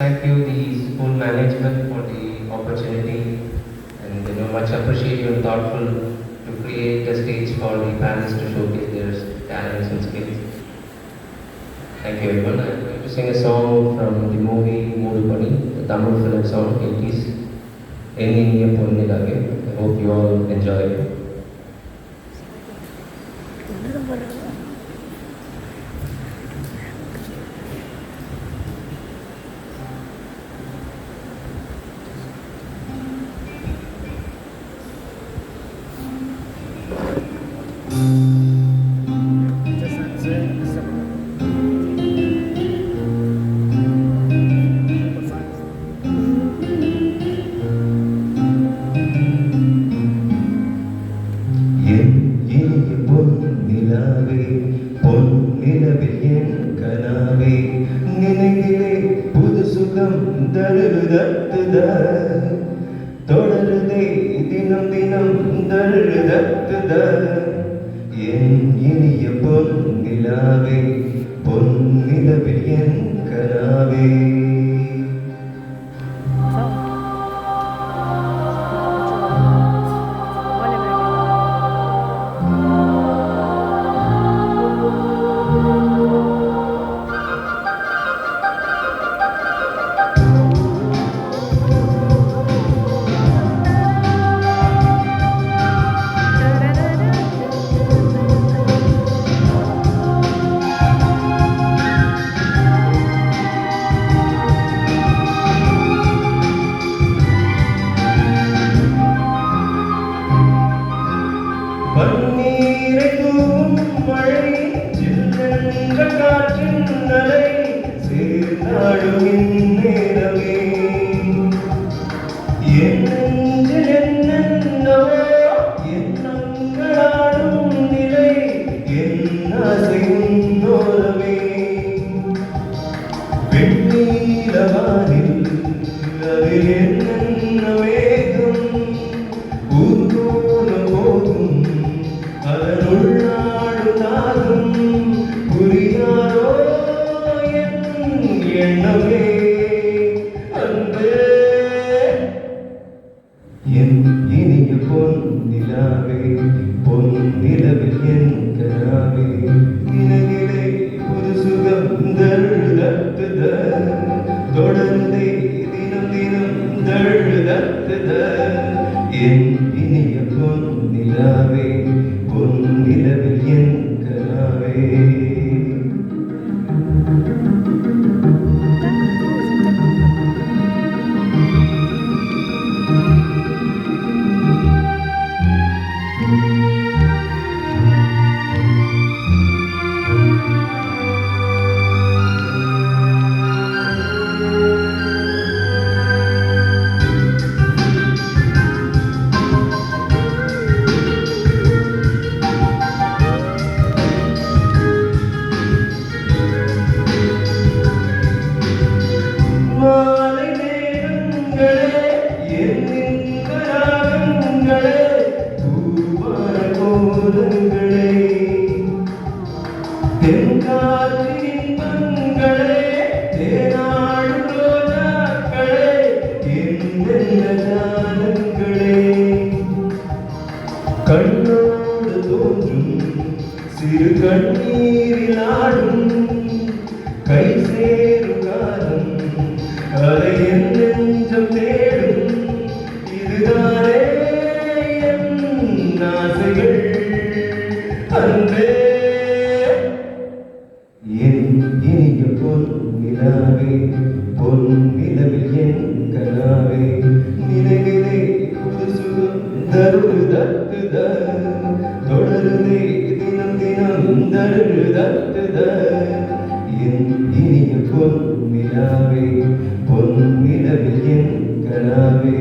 Thank you, the school management, for the opportunity, and much appreciate you thoughtful to create a stage for the parents to showcase their talents and skills. Thank you, everyone. I'm going to sing a song from the movie Mudupani, the Tamil film song, 80s. Enni Niya Ponnilage. I hope you all enjoy it. என் இனிய பொன்னிலாவே பொன்னிலவில் என் கனாவே நினைவிலே புது சுகம் தழுதத்துத தொடருதே தினம் தினம் தழுதத்துத என் இனிய பொன்னிலாவே பொன்னிலவில் என் கனாவே பன்னீரை தூவும் மழை சில்லென்ற காற்றின் அலை சேர்ந்தாடும் இந்நேரமே என் நெஞ்சில் என்னென்னவோ எண்ணங்களாடும் நிலை என் ஆசையும் நோரமே வெண்ணீலவானில் அதில் என்னென்ன மேகம் ஊர்கோல போகும் அதனுள்ளாடு தாகம் புரியாதோ என் எண்ணமே அன்பே என் இனிய பொன்னிலாவே பொன்னிலவில் என் கனாவே நினைவிலே புது சுகம் தழுதத்துத தொடர்ந்தே தினம் தினம் தழுதத்துத என் இனிய பொன்னிலாவே பொன்னிலவில் என் கனாவே மாலை நேரங்களே எண்ணின் ராகங்களே பூவான கோலங்களே தென்காற்றின் பங்களே தேனாடும் ரோஜாக்களே என்னென்ன ஜாலங்களே கண்ணோடு தோன்றும் சிறு கண்ணீரில் ஆடும் கை சேரும் காலம் அதை என் நெஞ்சம் தேடும் இதுதானே என் ஆசைகள் அன்பே என் இனிய பொன்னிலாவே பொன்னிலவில் என் கனாவே நினைவிலே புது சுகம் தருதத்துத தொடருதே தினம் தினம் தருதத்துத என் இனிய பொன்னிலாவே பொன்னிலவில் என் கனாவே